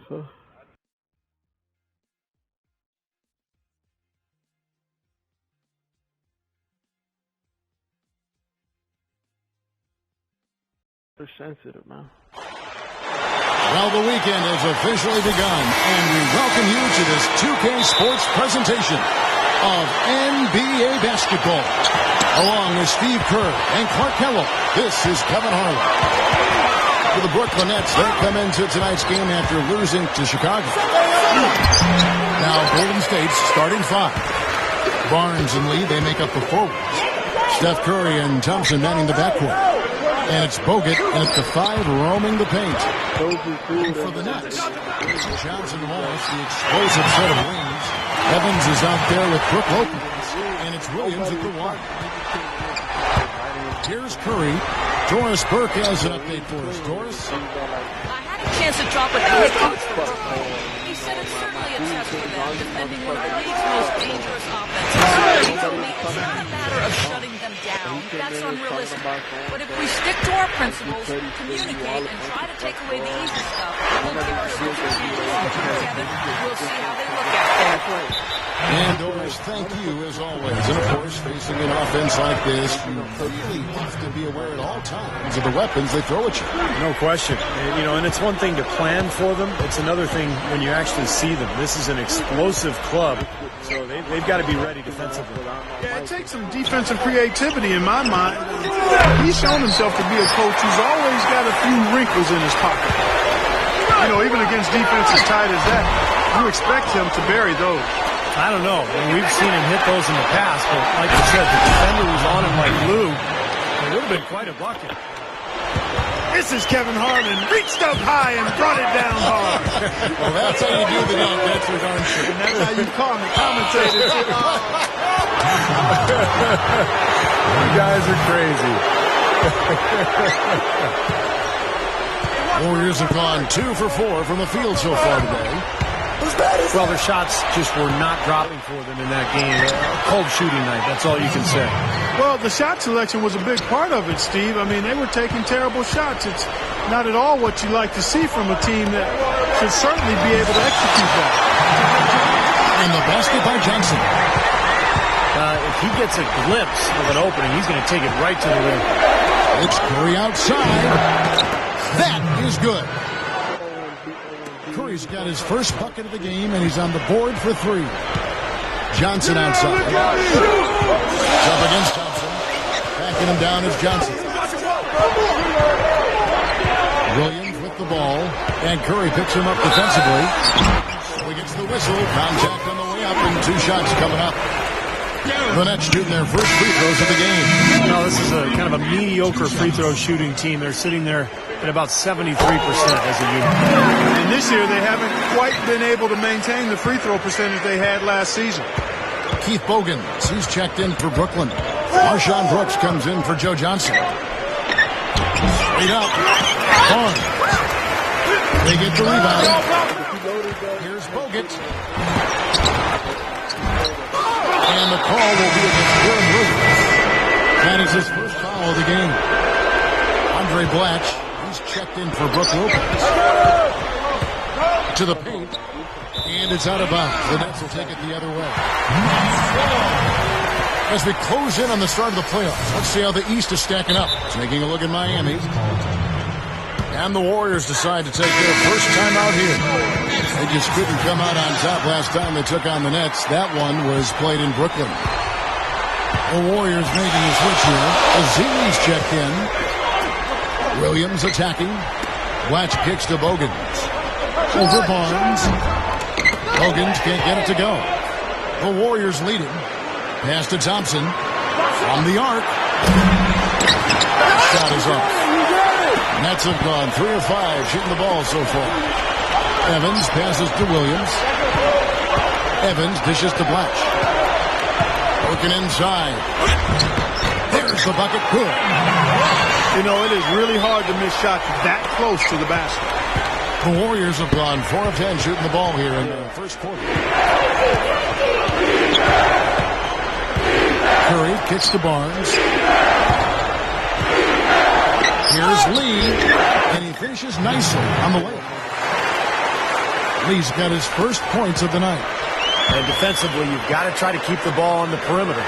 They're sensitive, man. Well, the weekend has officially begun, and we welcome you to this 2K Sports presentation of NBA basketball. Along with Steve Kerr and Clark Carroll, this is Kevin Harlan. For the Brooklyn Nets, they come into tonight's game after losing to Chicago. Now, Golden State's starting five. Barnes and Lee, they make up the forwards. Steph Curry and Thompson manning the backcourt. And it's Bogut at the five, roaming the paint. And for the Nets, Johnson Wallace, the explosive set of wings. Evans is out there with Brook Lopez. And it's Williams at the one. Here's Curry. Doris Burke has an update for us. Doris? I had a chance to talk with the head coach for Brooklyn. He said it's certainly a test for them, defending one of the league's most dangerous offenses. He told me it's not a matter of shutting them down. That's unrealistic. But if we stick to our principles, communicate, and try to take away the easy stuff, we'll give ourselves a chance. Kevin, we'll see how they look at it. And Doris, thank you as always. And of course, facing an offense like this, you really have to be aware at all times of the weapons they throw at you. No question. And it's one thing to plan for them. It's another thing when you actually see them. This is an explosive club, so they've got to be ready defensively. Yeah, it takes some defensive creativity in my mind. He's shown himself to be a coach who's always got a few wrinkles in his pocket. Even against defense as tight as that, you expect him to bury those. I don't know. We've seen him hit those in the past, but like you said, the defender was on him like glue. It would have been quite a bucket. This is Kevin Harlan, reached up high and brought it down hard. Well, that's how you do the dunk. That's for darn sure. And that's how you call the commentators. You guys are crazy. Warriors have gone 2 for 4 from the field so far today. Well, their shots just were not dropping for them in that game. Cold shooting night, that's all you can say. Well, the shot selection was a big part of it, Steve. I mean, they were taking terrible shots. It's not at all what you like to see from a team that should certainly be able to execute that. And the basket by Johnson. If he gets a glimpse of an opening, he's going to take it right to the rim. It's Curry outside. That is good. Curry's got his first bucket of the game, and he's on the board for 3. Johnson outside. Up against Thompson. Backing him down is Johnson. Williams with the ball, and Curry picks him up defensively. So he gets the whistle. Contact on the way up, and 2 shots coming up. The Nets shooting their first free throws of the game. No, this is a kind of a mediocre free throw shooting team. They're sitting there at about 73% as a unit. And this year they haven't quite been able to maintain the free throw percentage they had last season. Keith Bogans, he's checked in for Brooklyn. Marshawn Brooks comes in for Joe Johnson. Straight up. Barnes. They get the rebound. Here's Bogut. And the call will be against Jeremy Williams. That is his first foul of the game. Andre Blatch, he's checked in for Brook Lopez. To the paint. And it's out of bounds. The Nets will take it the other way. As we close in on the start of the playoffs, let's see how the East is stacking up. Taking a look at Miami. And the Warriors decide to take their first time out here. They just couldn't come out on top last time they took on the Nets. That one was played in Brooklyn. The Warriors making a switch here. Azili's checked in. Williams attacking. Blatch kicks to Bogans. Over Barnes. Bogans can't get it to go. The Warriors leading. Pass to Thompson. From the arc. Shot is up. Nets have gone 3 of 5 shooting the ball so far. Evans passes to Williams. Evans dishes to Blatch. Working inside. There's the bucket. Good. It is really hard to miss shots that close to the basket. The Warriors have gone 4 of 10 shooting the ball here in the first quarter. Curry kicks to Barnes. Here's Lee, and he finishes nicely on the layup. Lee's got his first points of the night. And defensively, you've got to try to keep the ball on the perimeter.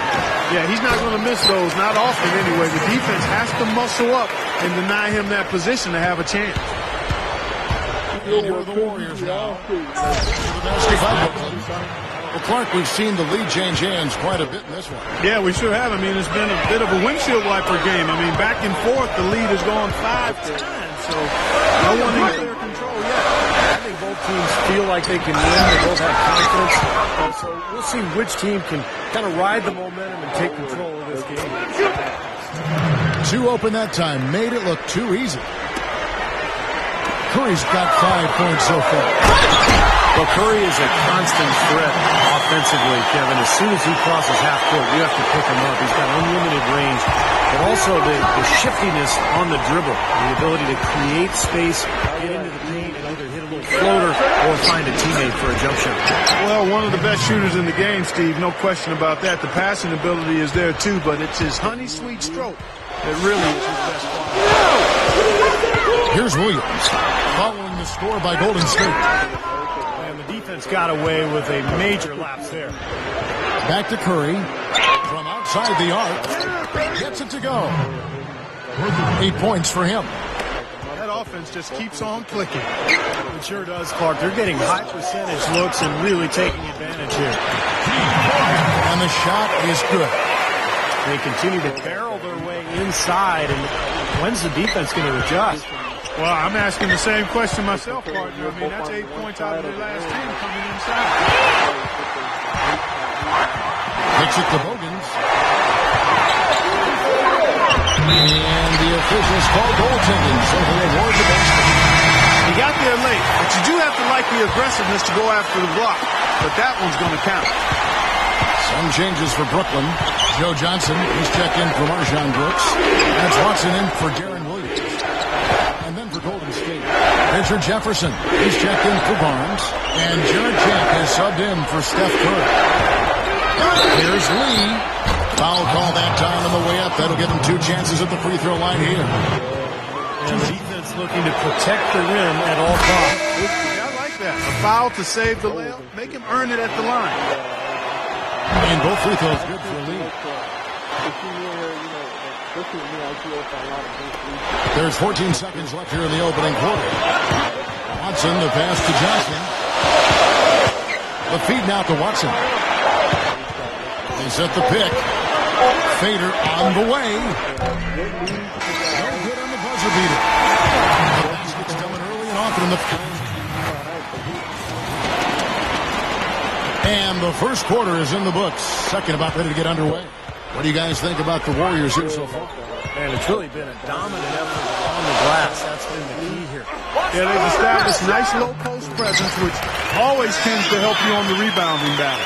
Yeah, he's not going to miss those, not often anyway. The defense has to muscle up and deny him that position to have a chance. And here are the Warriors now. Well, Clark, we've seen the lead change hands quite a bit in this one. Yeah, we sure have. I mean, it's been a bit of a windshield wiper game. I mean, back and forth, the lead has gone 5 times. So no one in clear control yet. I think both teams feel like they can win. They both have confidence. So we'll see which team can kind of ride the momentum and take control of this game. Too open that time. Made it look too easy. Curry's got 5 points so far. Well, Curry is a constant threat offensively, Kevin. As soon as he crosses half court, you have to pick him up. He's got unlimited range, but also the shiftiness on the dribble, the ability to create space, get into the paint, and either hit a little floater or find a teammate for a jump shot. Well, one of the best shooters in the game, Steve, no question about that. The passing ability is there too, but it's his honey sweet stroke that really is his best quality. Here's Williams, following the score by Golden State. Defense got away with a major lapse there. Back to Curry. From outside the arc. Gets it to go. 8 points for him. That offense just keeps on clicking. It sure does, Clark. They're getting high percentage looks and really taking advantage here. And the shot is good. They continue to barrel their way inside. And when's the defense going to adjust? Well, I'm asking the same question myself, partner. I mean, that's 8 points out of their last 10 coming inside. Kicks it to Bogans. And the officials call goaltending, so they award the basket. He got there late, but you do have to like the aggressiveness to go after the block. But that one's going to count. Some changes for Brooklyn. Joe Johnson, he's checked in for Marshawn Brooks. That's Watson in for Darren Williams. And then for Golden State, Richard Jefferson, he's checked in for Barnes. And Jared Jack has subbed in for Steph Curry. Here's Lee. Foul call that time on the way up. That'll give him 2 chances at the free throw line here. And the defense looking to protect the rim at all costs. Yeah, I like that. A foul to save the layup. Make him earn it at the line. And both free throws good for Lee. There's 14 seconds left here in the opening quarter. Watson, the pass to Johnson. The feed now to Watson. They set the pick. Fader on the way. No good on the buzzer beater. The basket's coming early and often in the... And the first quarter is in the books. Second about ready to get underway. What do you guys think about the Warriors here so far? Man, it's really been a dominant effort on the glass. That's been the key here. Yeah, they've established nice low post presence, which always tends to help you on the rebounding battle.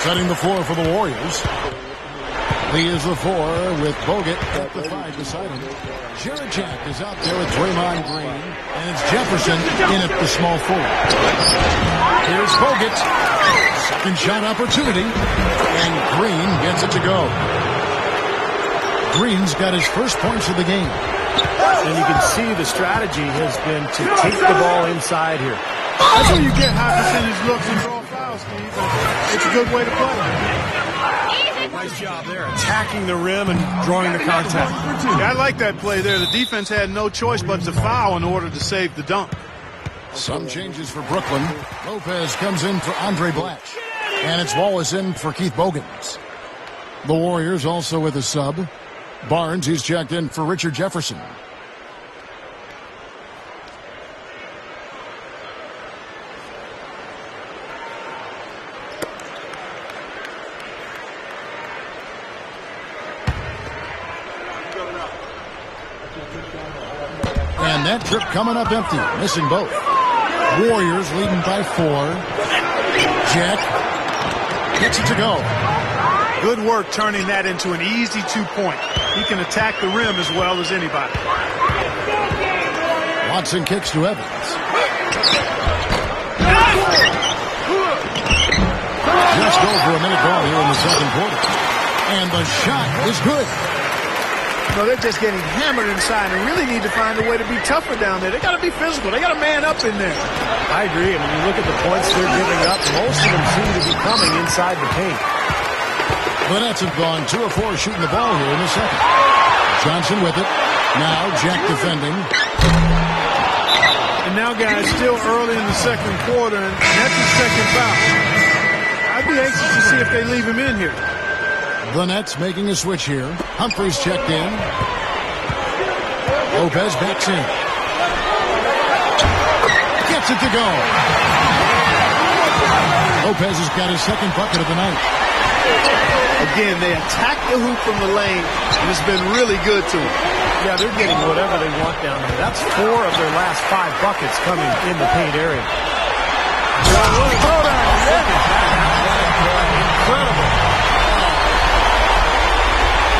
Setting the floor for the Warriors. Lee is the 4 with Bogut at the 5 beside him. Jared Jack is out there with Draymond Green. And it's Jefferson in at the small forward. Here's Bogut. Second shot opportunity. And Green gets it to go. Green's got his first points of the game. And you can see the strategy has been to take the ball inside here. That's where you get high percentage looks and draw fouls, Steve. It's a good way to play. Nice job there, attacking the rim and drawing the contact. Yeah, I like that play there. The defense had no choice but to foul in order to save the dunk. Some changes for Brooklyn. Lopez comes in for Andre Blatch. And it's Wallace in for Keith Bogans. The Warriors also with a sub. Barnes, he's checked in for Richard Jefferson. And that trip coming up empty, missing both. Warriors leading by 4. Jack gets it to go. Good work turning that into an easy 2-point. He can attack the rim as well as anybody. Watson kicks to Evans. Just over a minute gone here in the second quarter. And the shot is good. No, they're just getting hammered inside and really need to find a way to be tougher down there. They got to be physical. They got to man up in there. I agree. I mean, you look at the points they're giving up. Most of them seem to be coming inside the paint. The Nets have gone 2 of 4 shooting the ball here in the second. Johnson with it. Now Jack defending. And now, guys, still early in the second quarter, and that's his second foul. I'd be anxious to see if they leave him in here. The Nets making a switch here. Humphries checked in. Lopez backs in. Gets it to go. Lopez has got his second bucket of the night. Again, they attack the hoop from the lane, and it's been really good to them. Yeah, they're getting whatever they want down there. That's 4 of their last 5 buckets coming in the paint area. Incredible.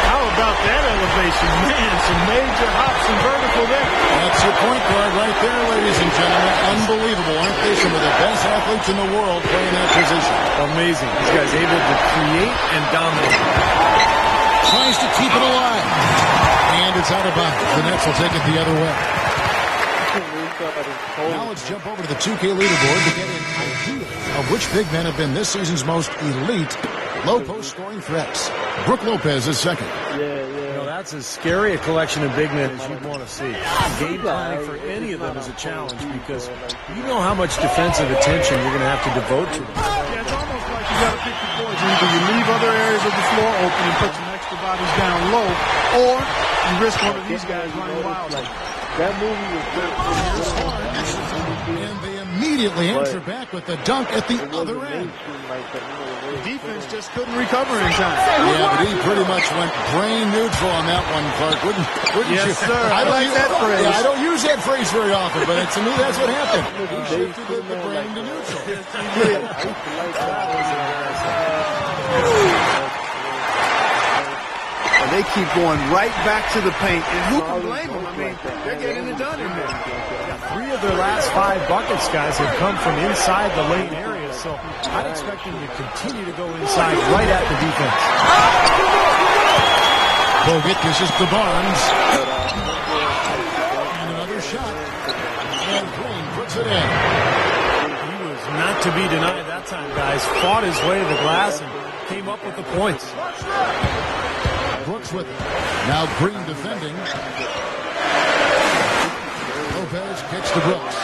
How about that elevation? Man, some major hops and vertical there. That's your point guard right there, ladies and gentlemen. Unbelievable, aren't they? Some of the best athletes in the world playing that position. Amazing. This guy's able to create and dominate. Tries to keep it alive. And it's out of bounds. The Nets will take it the other way. Now let's jump over to the 2K leaderboard to get an idea of which big men have been this season's most elite low-post scoring threats. Brook Lopez is second. You know, that's as scary a collection of big men as you'd want to see. Game planning for any of them is a challenge because you know how much defensive attention you're going to have to devote to them. Yeah, it's almost like you got to pick your poison. Either you leave other areas of the floor open and put some extra bodies down low, or you risk one of these guys running wild. That movie was good. And they immediately answer back with the dunk at the other end. The defense just couldn't recover in time. Yeah, but he pretty much went brain neutral on that one, Clark. Wouldn't Yes, you? sir. I like that phrase. Yeah, I don't use that phrase very often, but to me, that's what happened. He shifted the brain to neutral. And they keep going right back to the paint. And who can blame them? I mean, they're getting it done in there. 3 of their last 5 buckets, guys, have come from inside the lane area, so I'd expect them to continue to go inside right at the defense. Bogut dishes to Barnes. And another shot. And Green puts it in. He was not to be denied that time, guys. Fought his way to the glass and came up with the points. Brooks with it. Now Green defending. Lopez kicks to Brooks.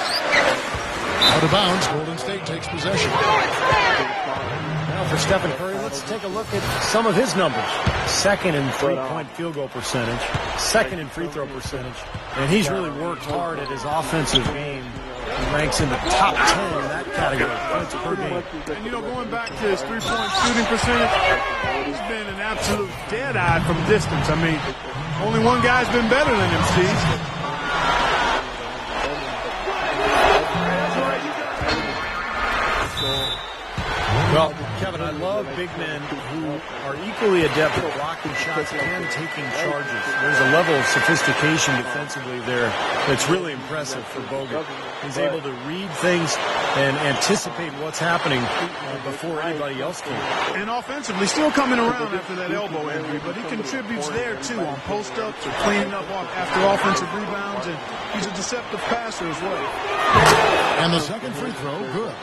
Out of bounds. Golden State takes possession. Now for Stephen Curry, let's take a look at some of his numbers. Second in three-point field goal percentage. Second in free throw percentage. And he's really worked hard at his offensive game. He ranks in the top 10 in that category. Points per game. And, you know, going back to his three-point shooting percentage, he's been an absolute dead-eye from distance. I mean, only one guy's been better than him, Steve. Well, Kevin, I love big men who are equally adept at blocking shots and taking charges. There's a level of sophistication defensively there that's really impressive for Bogut. He's able to read things and anticipate what's happening before anybody else can. And offensively, still coming around after that elbow injury, but he contributes there, too, on post-ups or cleaning up after offensive rebounds, and he's a deceptive passer as well. And the second free throw, good.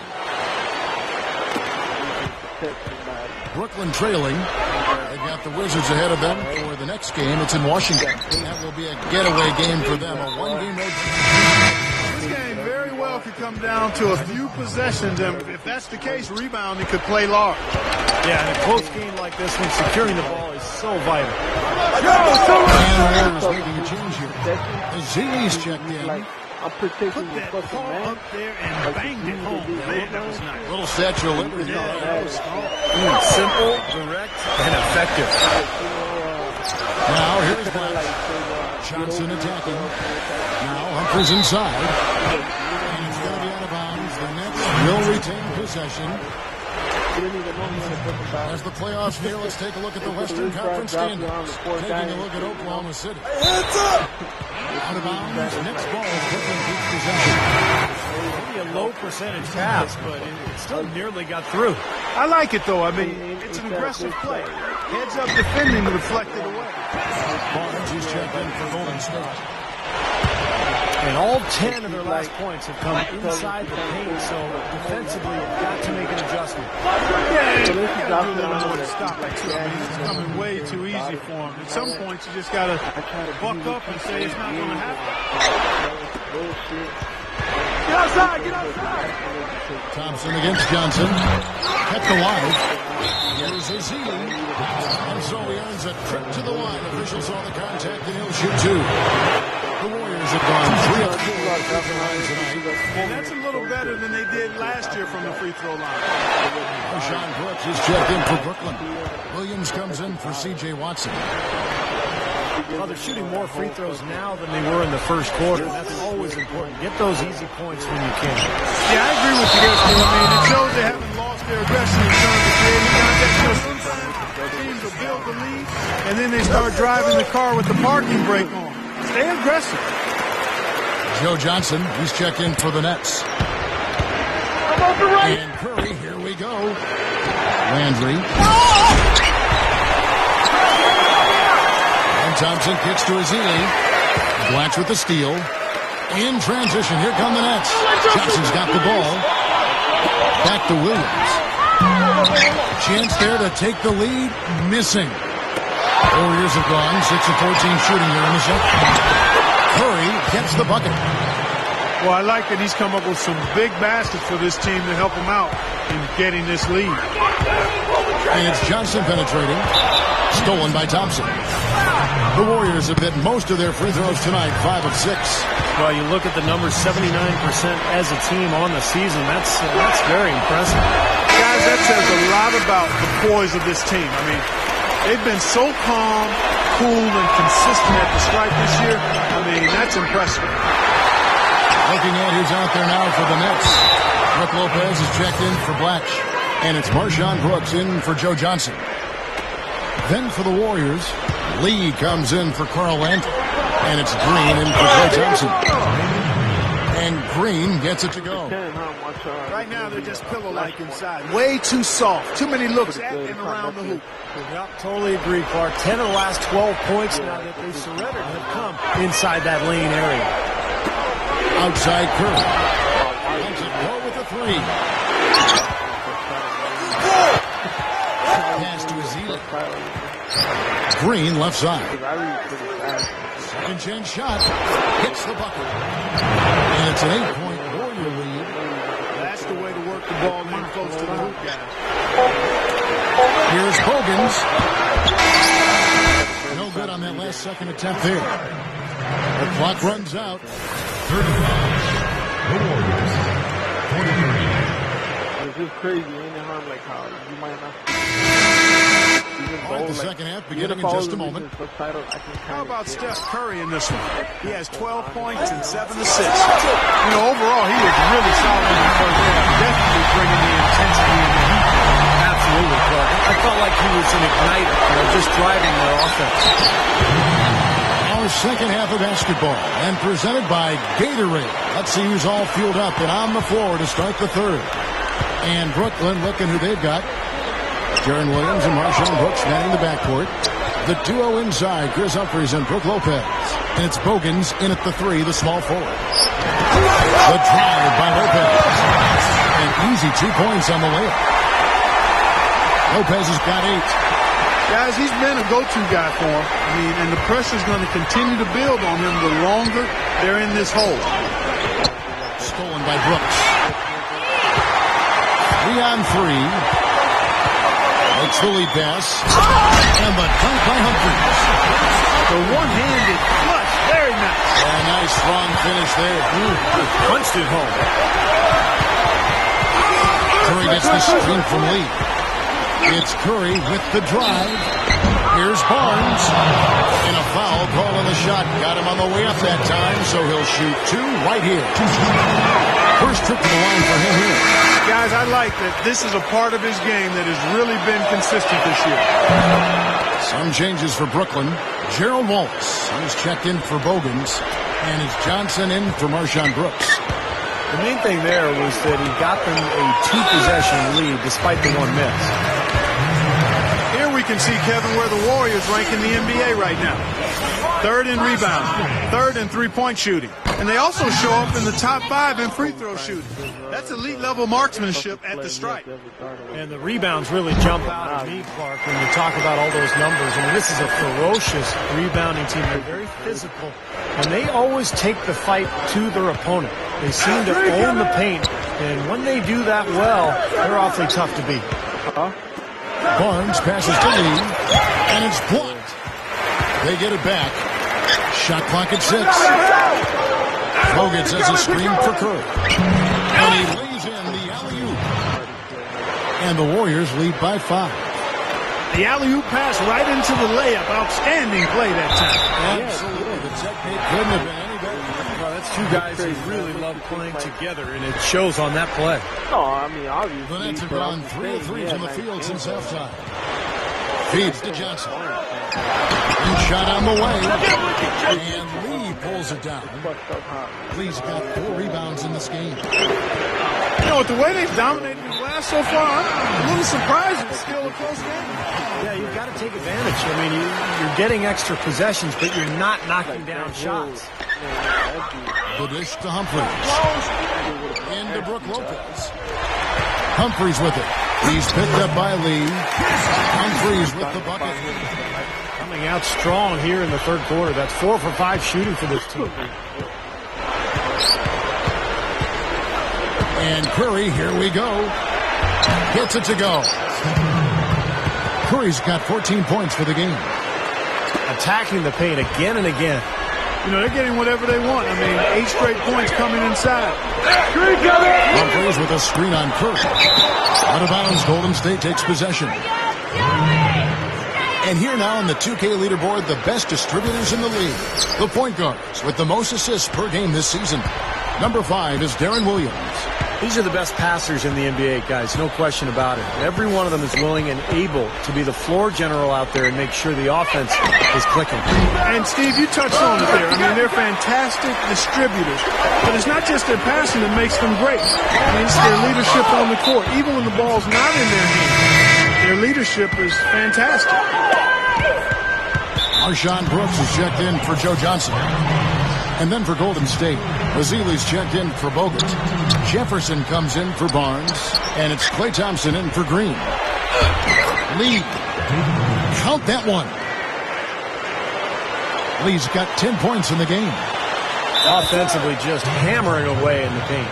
Brooklyn trailing. They've got the Wizards ahead of them for the next game. It's in Washington. That will be a getaway game for them, a one-game road. This game very well could come down to a few possessions, and if that's the case, rebounding could play large. Yeah, in a close game like this one, securing the ball is so vital. And Warriors making a change here. Azizi's checked in. I'm predicting Put that ball up there and banged it home. Man, that was nice. Little Statue of Liberty. Simple, direct, and effective. Now here's Black. Johnson attacking. Now Humphries inside. And it's going to be out of bounds. The Nets will retain possession. As the playoffs near, let's take a look at the Western Conference standings. Taking a look at Oklahoma City. Out of bounds. Next ball. Brooklyn keeps possession. Maybe a low percentage pass, but it still nearly got through. I like it, though. I mean, it's an aggressive play. Heads-up defending deflected away. Barnes, he's checked in for Golden State. And all 10 of their last points have come inside the paint, so defensively, you've got to make an adjustment. Yeah, you got to do a little more to stop it, too. I mean, it's coming way too easy for him. At some points, you just got to buck up and say it's not going to happen. Get outside, get outside. Thompson against Johnson. Kept alive. Here's Azili. And so he earns a trip to the line. Officials saw the contact, and he'll shoot two. The Warriors have gone 3 of 4 from the line tonight. And that's a little better than they did last year from the free throw line. Marshawn Brooks is checked in for Brooklyn. Williams comes in for C.J. Watson. Well, they're shooting more free throws now than they were in the first quarter. That's always important. Get those easy points when you can. Yeah, I agree with you there, Steve. I mean, it shows they haven't lost their aggression in terms of creating contact. You know, sometimes teams will build the lead, and then they start driving the car with the parking brake on. Stay aggressive. Joe Johnson, he's checked in for the Nets. And Curry, here we go. Landry. And Thompson kicks to Azili. Blatch with the steal. In transition, here come the Nets. Johnson's got the ball. Back to Williams. Chance there to take the lead. Missing. Warriors have gone 6 of 14 shooting here in the second. Curry gets the bucket. Well, I like that he's come up with some big baskets for this team to help him out in getting this lead. And it's Johnson penetrating. Stolen by Thompson. The Warriors have hit most of their free throws tonight, 5 of 6. Well, you look at the numbers, 79% as a team on the season. That's very impressive. Guys, that says a lot about the poise of this team. I mean, they've been so calm, cool, and consistent at the stripe this year. I mean, that's impressive. Looking at who's out there now for the Nets. Brook Lopez is checked in for Blatch. And it's Marshawn Brooks in for Joe Johnson. Then for the Warriors, Lee comes in for Carl Landry. And it's Green in for Klay Thompson. And Green gets it to go. Right now, they're just pillow-like inside. Way too soft. Too many looks at and around the hoop. Yep, totally agree, Clark. 10 of the last 12 points now that they surrendered have come inside that lane area. Outside Curry. Lets it go with the three. Pass to Azili. Green left side. Second chance shot. Hits the bucket. And it's an 8-point Warrior lead. That's the way to work the ball in close to the hoop, guys. Here's Bogans. No good on that last second attempt there. The clock runs out. 35. The Warriors. 43. It's just crazy. Ain't it hard like how you might not. All right, the second half beginning in just a moment. How about Steph Curry in this one? He has 12 points and 7 assists. You know, overall, he was really solid in the first half. Definitely bringing the intensity in the heat. Absolutely, Clark. I felt like he was an igniter, just driving their offense. Our second half of basketball, and presented by Gatorade. Let's see who's all fueled up and on the floor to start the third. And Brooklyn looking who they've got. Jaron Williams and Marshawn Brooks manning the backcourt. The duo inside, Chris Humphries and Brook Lopez. And it's Bogans in at the three, the small forward. The drive by Lopez. An easy 2 points on the layup. Lopez has got 8. Guys, he's been a go-to guy for him. I mean, and the pressure's going to continue to build on him the longer they're in this hole. Stolen by Brooks. 3 on 3. Makes the lead pass. And the dunk by Humphries. The one-handed flush. Very nice. A nice strong finish there. Punched it home. Curry gets the screen from Lee. It's Curry with the drive. Here's Barnes. And a foul call on the shot. Got him on the way up that time, so he'll shoot 2 right here. First trip to the line for him here. Guys, I like that this is a part of his game that has really been consistent this year. Some changes for Brooklyn. Gerald Wallace, he's checked in for Bogans. And it's Johnson in for Marshawn Brooks. The main thing there was that he got them a 2-possession lead despite the 1 miss. Here we can see, Kevin, where the Warriors rank in the NBA right now. Third in rebounding, third in three-point shooting. And they also show up in the top 5 in free throw shooting. That's elite-level marksmanship at the stripe. And the rebounds really jump out at me, Clark, when you talk about all those numbers. I mean, this is a ferocious rebounding team. They're very physical, and they always take the fight to their opponent. They seem to own the paint, and when they do that well, they're awfully tough to beat. Barnes passes to Lee, and it's blocked. They get it back. Shot clock at 6. Bogut says a screen for Curry. And he lays in the alley-oop. And the Warriors lead by 5. The alley-oop pass right into the layup. Outstanding play that time. Absolutely. The technique couldn't have been any better. Well, that's two guys who really love playing together, and it shows on that play. No, I mean, obviously. The Nets have gone 3 of 3 from the field since halftime. Feeds to Johnson. And shot on the way. And Lee pulls it down. Lee's got 4 rebounds in this game. You know, with the way they've dominated the glass so far, I'm a little surprised it's still a close game. Yeah, you've got to take advantage. I mean, you're getting extra possessions, but you're not knocking down shots. The dish to Humphries. Into Brook Lopez. Humphries with it. He's picked up by Lee. Humphries with the bucket. Coming out strong here in the third quarter. That's 4 for 5 shooting for this team. And Curry, here we go. Gets it to go. Curry's got 14 points for the game. Attacking the paint again and again. You know, they're getting whatever they want. I mean, 8 straight points coming inside. Humphries with a screen on Curry. Out of bounds, Golden State takes possession. And here now on the 2K leaderboard, the best distributors in the league. The point guards with the most assists per game this season. Number 5 is Darren Williams. These are the best passers in the NBA, guys, no question about it. Every one of them is willing and able to be the floor general out there and make sure the offense is clicking. And, Steve, you touched on it there. I mean, they're fantastic distributors. But it's not just their passing that makes them great. I mean, it's their leadership on the court. Even when the ball's not in their hands, their leadership is fantastic. Marshawn Brooks is checked in for Joe Johnson. And then for Golden State, Mazzili's checked in for Bogut. Jefferson comes in for Barnes. And it's Klay Thompson in for Green. Lee. Count that one. Lee's got 10 points in the game. Offensively just hammering away in the paint.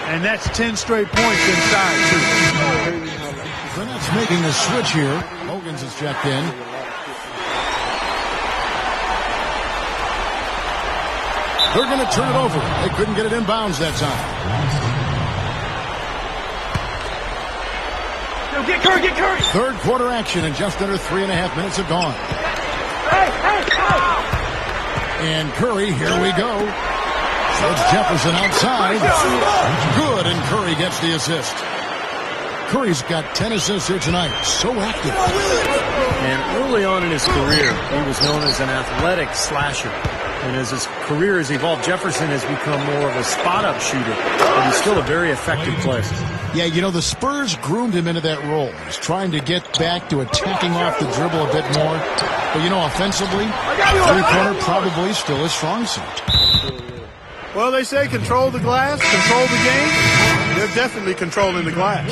And that's 10 straight points inside, too. The Nets making a switch here. Hogan's is checked in. They're going to turn it over. They couldn't get it in bounds that time. Get Curry, get Curry! Third quarter action, and just under 3.5 minutes have gone. And Curry, here we go. Shows Jefferson outside. Good, and Curry gets the assist. Curry's got 10 assists here tonight. So active. And early on in his career, he was known as an athletic slasher. And as his career has evolved, Jefferson has become more of a spot-up shooter. But he's still a very effective player. Yeah, you know, the Spurs groomed him into that role. He's trying to get back to attacking off the dribble a bit more. But, you know, offensively, three-pointer probably still a strong suit. Well, they say control the glass, control the game. They're definitely controlling the glass.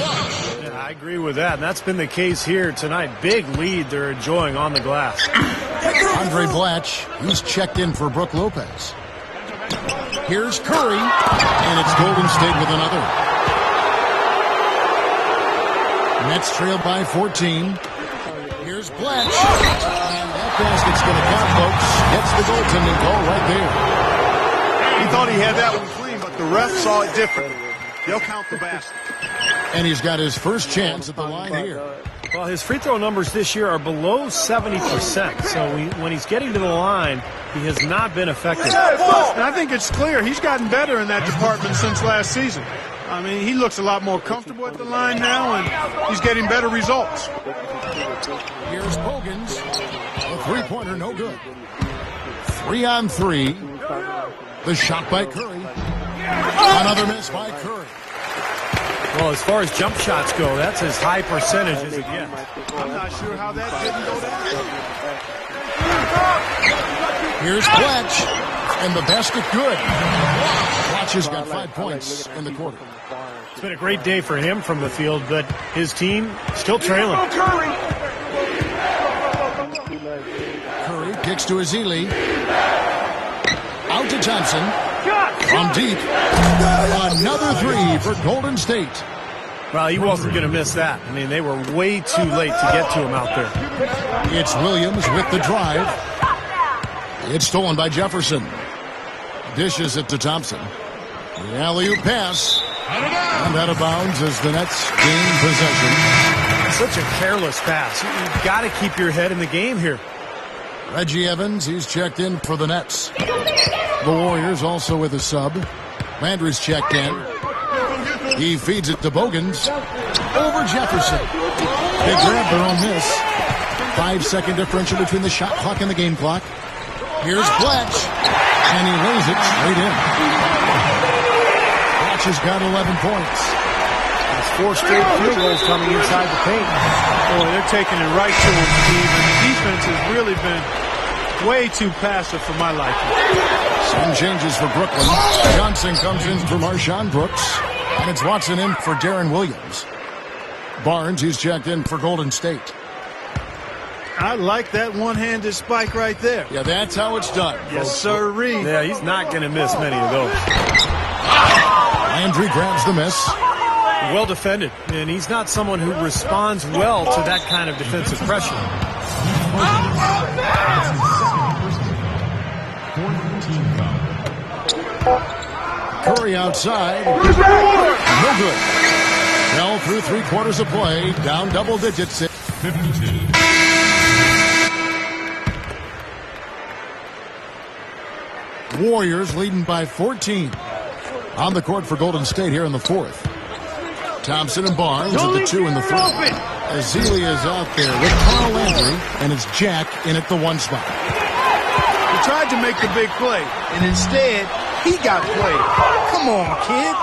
Yeah, I agree with that. And that's been the case here tonight. Big lead they're enjoying on the glass. Andre Blatch, he's checked in for Brook Lopez. Here's Curry, and it's Golden State with another. Nets trail by 14. Here's Blatch, and that basket's going to count, folks. Gets the goaltending call right there. He thought he had that one clean, but the ref saw it differently. They'll count the basket. And he's got his first chance at the line here. Well, his free throw numbers this year are below 70%. So when he's getting to the line, he has not been effective. And I think it's clear he's gotten better in that department since last season. I mean, he looks a lot more comfortable at the line now, and he's getting better results. Here's Bogans. The three-pointer, no good. 3-on-3. The shot by Curry. Another miss by Curry. Well, as far as jump shots go, that's as high percentage as it gets. I'm not sure how that didn't go down. Here's Bletch, and the basket good. Bletch has got 5 points in the quarter. It's been a great day for him from the field, but his team still trailing. Curry kicks to Ezeli. Out to Thompson. From deep. Another three for Golden State. Well, he wasn't going to miss that. I mean, they were way too late to get to him out there. It's Williams with the drive. It's stolen by Jefferson. Dishes it to Thompson. The alley-oop pass. And out of bounds as the Nets gain possession. Such a careless pass. You've got to keep your head in the game here. Reggie Evans, he's checked in for the Nets. The Warriors also with a sub. Landry's checked in. He feeds it to Bogans. Over Jefferson. They grab their own miss. 5-second differential between the shot clock and the game clock. Here's Bletch. And he lays it straight in. Bletch has got 11 points. That's 4 straight field goals coming inside the paint. Boy, they're taking it right to him, Steve. And the defense has really been way too passive for my liking. Some changes for Brooklyn. Johnson comes in for Marshawn Brooks. And it's Watson in for Darren Williams. Barnes, he's checked in for Golden State. I like that one-handed spike right there. Yeah, that's how it's done. Yes, sirree. Yeah, he's not going to miss many of those. Landry grabs the miss. Well defended, and he's not someone who responds well to that kind of defensive pressure. Curry outside. No good. Fell through 3/4 of play. Down double digits. 52. Warriors leading by 14. On the court for Golden State here in the fourth. Thompson and Barnes at the 2 and the 3. Ezeli is out there with Carl Landry, and it's Jack in at the 1 spot. He tried to make the big play, and instead, he got played. Come on, kid.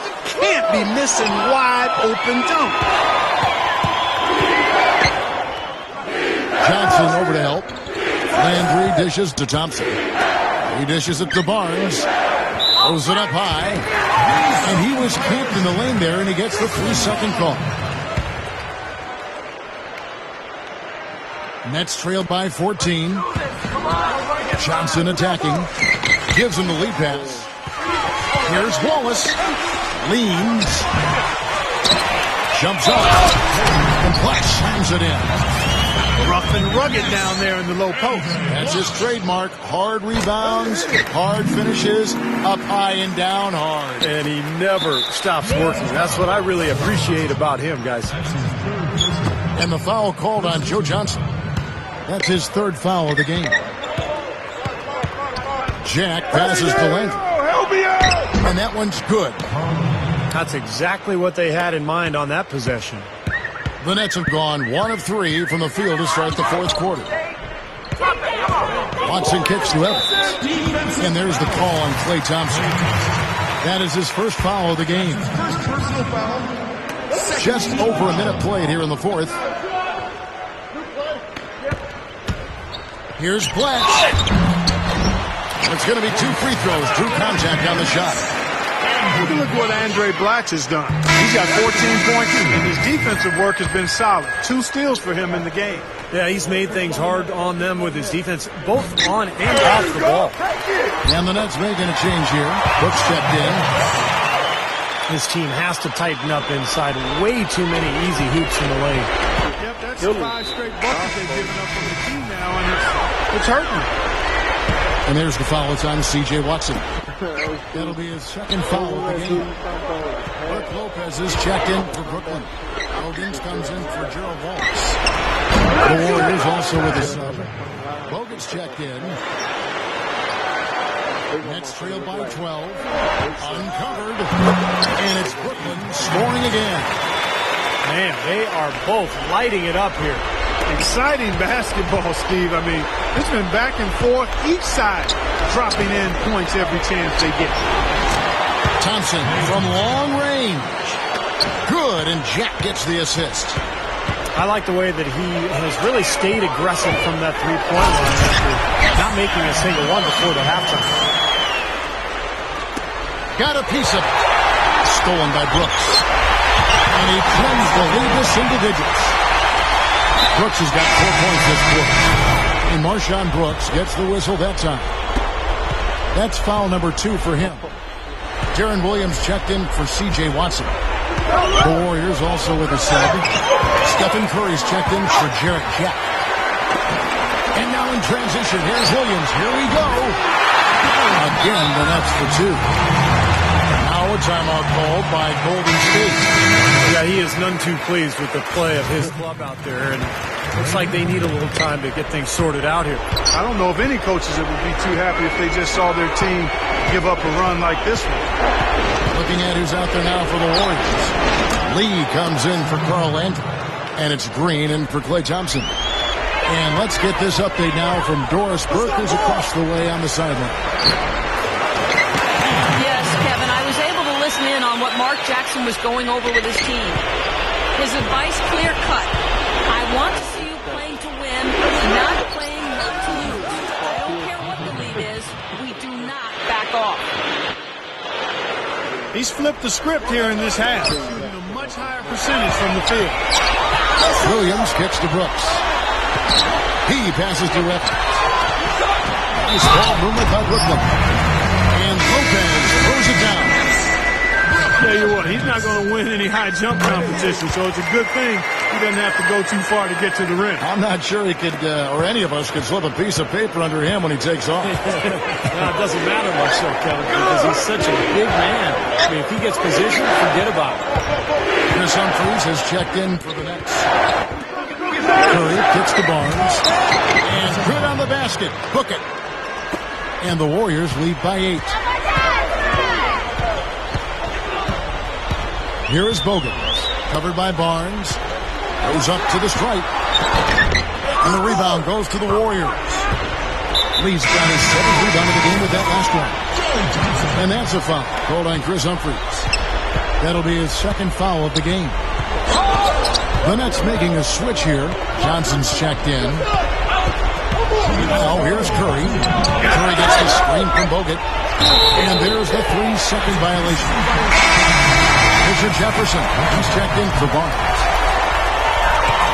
You can't be missing wide open dunk. Johnson over to help. Landry dishes to Thompson. He dishes it to Barnes. Throws it up high. And he was camped in the lane there, and he gets the 3-second call. Nets trailed by 14. Johnson attacking. Gives him the lead pass. Here's Wallace. Leans. Jumps up. And Flash slams it in. Rough and rugged down there in the low post. That's his trademark. Hard rebounds, hard finishes, up high and down hard. And he never stops working. That's what I really appreciate about him, guys. And the foul called on Joe Johnson. That's his 3rd foul of the game. Jack passes to Landry. Help me out! And that one's good. That's exactly what they had in mind on that possession. The Nets have gone 1 of 3 from the field to start the 4th quarter. Watson kicks to Evans. And there's the call on Klay Thompson. That is his 1st foul of the game. Just over a minute played here in the 4th. Here's Bletch. It's going to be 2 free throws. Drew contact on the shot. Look what Andre Blatch has done. He's got 14 points, and his defensive work has been solid. 2 steals for him in the game. Yeah, he's made things hard on them with his defense, both on and off the ball. And the Nets making a change here. Brooks stepped in. His team has to tighten up inside. Way too many easy hoops in the lane. Yep, that's 5 straight buckets they've given up from the team now, and it's hurting them. And there's the foul. It's on C.J. Watson. That'll be his 2nd foul of the game. Burke Lopez is checked in for Brooklyn. Bogans comes in for Gerald Wallace. The Warriors also with a sub. Bogans checked in. Nets trailed by 12. Uncovered. And it's Brooklyn scoring again. Man, they are both lighting it up here. Exciting basketball, Steve. I mean, it's been back and forth, each side dropping in points every chance they get. Thompson from long range. Good, and Jack gets the assist. I like the way that he has really stayed aggressive from that three-point line after not making a single one before the halftime. Got a piece of it. Stolen by Brooks. And he trims the lead to single digits. Brooks has got 4 points this quarter. And Marshawn Brooks gets the whistle that time. That's foul number 2 for him. Darren Williams checked in for C.J. Watson. The Warriors also with a sub. Stephen Curry's checked in for Jarrett Jack. And now in transition, here's Williams. Here we go. Again, the Nets for 2. Now a timeout called by Golden State. Yeah, he is none too pleased with the play of his club out there, and looks like they need a little time to get things sorted out here. I don't know of any coaches that would be too happy if they just saw their team give up a run like this one. Looking at who's out there now for the Warriors. Lee comes in for Carl Landry. And it's Green in for Klay Thompson. And let's get this update now from Doris Burke, who's across the way on the sideline. Yes, Kevin, I was able to listen in on what Mark Jackson was going over with his team. His advice clear-cut. I want to see you playing to win, not playing not to lose. I don't care what the lead is. We do not back off. He's flipped the script here in this half, shooting a much higher percentage from the field. Williams kicks to Brooks. He passes to Evans. Nice ball movement by Brooklyn. And Lopez throws it down. Tell you what, he's not going to win any high jump competition, so it's a good thing he doesn't have to go too far to get to the rim. I'm not sure he could, or any of us could slip a piece of paper under him when he takes off. No, it doesn't matter much, though, Kevin, because he's such a big man. I mean, if he gets positioned, forget about it. Chris Humphries has checked in for the Nets. Curry kicks to Barnes. And good on the basket. Book it. And the Warriors lead by 8. Here is Bogans. Covered by Barnes. Goes up to the stripe. And the rebound goes to the Warriors. Lee's got his 7th rebound of the game with that last one. And that's a foul called on Chris Humphries. That'll be his 2nd foul of the game. The Nets making a switch here. Johnson's checked in. Now here's Curry. Curry gets the screen from Bogut. And there's the 3-second violation. Richard Jefferson. He's checked in for Barnes.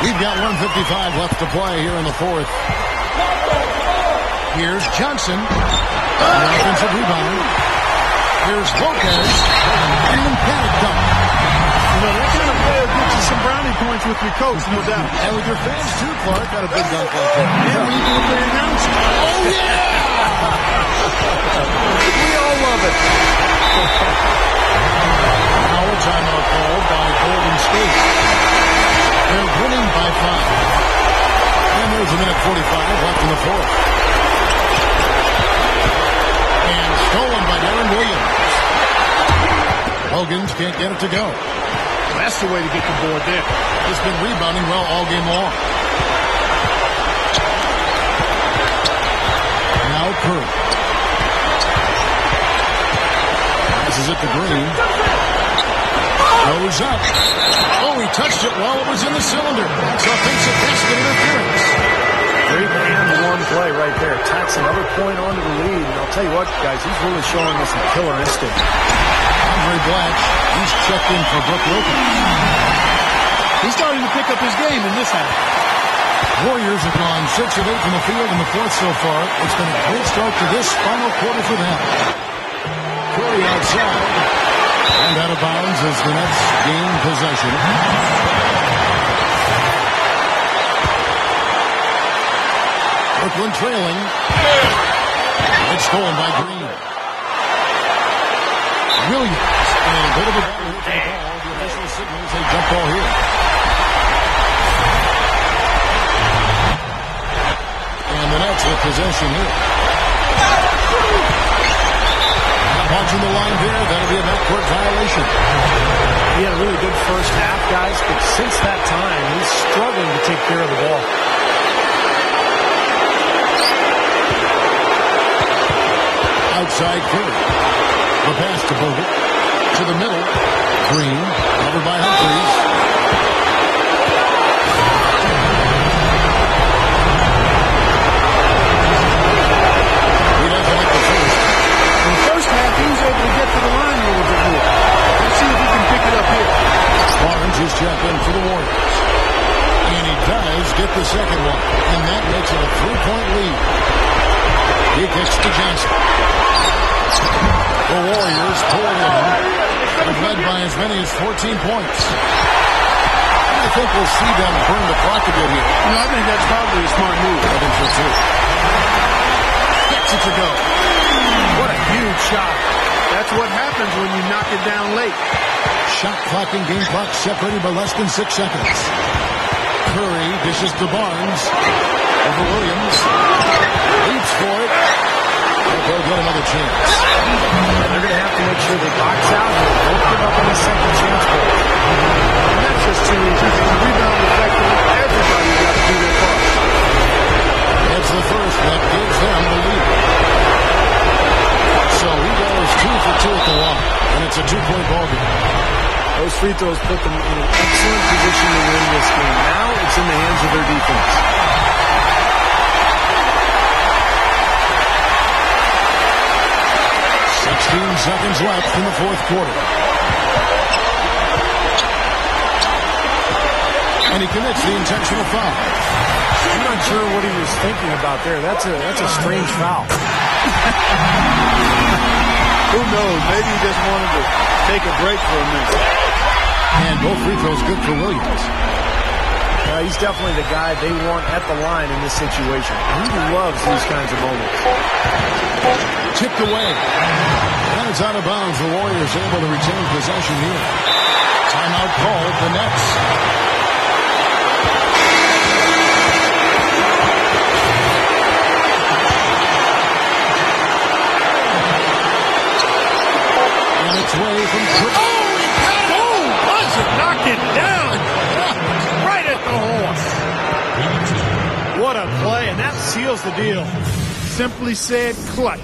We've got 1:55 left to play here in the 4th. Here's Johnson. An offensive rebound. Here's Lopez. And an emphatic dunk. You know, that kind of player gets you some brownie points with your coach, no doubt. And with your fans, too, Clark, got a big dunk like that. And when you do the announcement. Oh, yeah! We all love it. Now a timeout called by Golden State. They're winning by 5. And there's a minute 45 left in the 4th. And stolen by Darren Williams. Hogan's can't get it to go. That's the way to get the board there. He's been rebounding well all game long. Now Curry. Passes it to Green. Goes up. Oh, he touched it while it was in the cylinder. It's offensive basket interference. Great and one play right there. Tacks another point onto the lead. And I'll tell you what, guys, he's really showing us some killer instinct. Andre Blatch, he's checked in for Brook Lopez. He's starting to pick up his game in this half. Warriors have gone 6 of 8 from the field in the 4th so far. It's been a great start to this final quarter for them. Curry outside. And out of bounds as the Nets gain possession. Brooklyn trailing. It's stolen by Green. Williams. And a bit of a battle here for the ball. The official signals a jump ball here. And the Nets with possession here. Watching the line here, that'll be a backcourt violation. He had a really good first half, guys, but since that time, he's struggling to take care of the ball. Outside Curry. The pass to Bogut. To the middle. Green, covered by Humphries. He doesn't hit the first. In the first half, he was able to get to the line a little bit more. Let's see if he can pick it up here. Barnes is checked in for the Warriors. And he does get the second one. And that makes it a 3-point lead. He kicks to Johnson. The Warriors pull in. They've led by as many as 14 points. I think we'll see them burn the clock a bit here. I think that's probably a smart move. I think so too. Gets it to go. What a huge shot. That's what happens when you knock it down late. Shot clock and game clock separated by less than 6 seconds. Curry dishes to Barnes. Over Williams. Leaps for it. They'll get another chance. And they're going to have to make sure they box out and don't give up any second chance goals. And that's just too easy. If you rebound effectively, everybody's got to do their part. It's the first that gives them the lead. So he goes 2 for 2 at the line. And it's a 2-point ball game. Those free throws put them in an excellent position to win this game. Now it's in the hands of their defense. 16 seconds left in the fourth quarter. And he commits the intentional foul. I'm not sure what he was thinking about there. That's a strange foul. Who knows? Maybe he just wanted to take a break for a minute. And both free throws good for Williams. He's definitely the guy they want at the line in this situation. He loves these kinds of moments. Tipped away. And it's out of bounds. The Warriors able to retain possession here. Timeout called. The Nets. And it's way from... Knocked it down. Right at the horse. What a play, and that seals the deal. Simply said, clutch.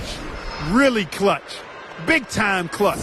Really clutch. Big time clutch.